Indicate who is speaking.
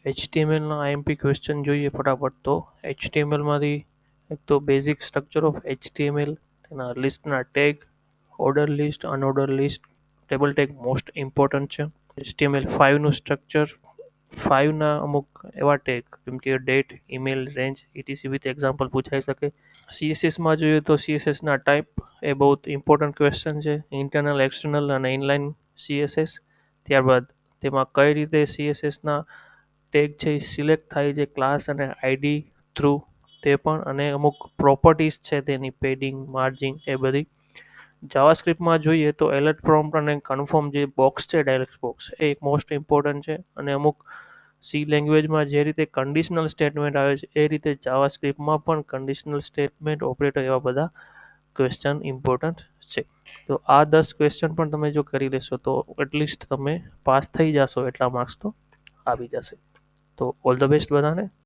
Speaker 1: HTMLના IMP question જોઈએ ફટાફટ. તો HTMLમાંથી એક તો બેઝિક સ્ટ્રક્ચર ઓફ HTML, તેના લિસ્ટના tag, order list, unorder list, table tag most important છે. HTML5નું સ્ટ્રક્ચર, 5ના અમુક એવા ટેગ જેમ કે date, email, range, etc with example પૂછાઈ શકે. CSSમાં જોઈએ તો CSSના ટાઈપ એ બહુ ઇમ્પોર્ટન્ટ ક્વેશ્ચન છે. ઇન્ટરનલ, એક્સટર્નલ અને ઇનલાઇન CSS. ત્યારબાદ તેમાં કઈ રીતે CSSના ટેગ છે એ સિલેક્ટ થાય છે ક્લાસ અને આઈડી થ્રુ, તે પણ, અને અમુક પ્રોપર્ટીઝ છે તેની, પેડિંગ, માર્જિન, એ બધી. જાવાસ્ક્રિપ્ટમાં જોઈએ તો એલર્ટ પ્રોમ્પ્ટ અને કન્ફર્મ જે બોક્સ છે, ડાયરેક્ટ બોક્સ, એ એક મોસ્ટ ઇમ્પોર્ટન્ટ છે. અને અમુક સી લેંગ્વેજમાં જે રીતે કન્ડિશનલ સ્ટેટમેન્ટ આવે છે એ રીતે જાવાસ્ક્રિપ્ટમાં પણ કન્ડિશનલ સ્ટેટમેન્ટ, ઓપરેટર, એવા બધા ક્વેશ્ચન ઇમ્પોર્ટન્ટ છે. તો આ 10 ક્વેશ્ચન પણ તમે જો કરી લેશો તો એટલીસ્ટ તમે પાસ થઈ જશો, એટલા માર્ક્સ તો આવી જશે. તો ઓલ ધ બેસ્ટ બધાને.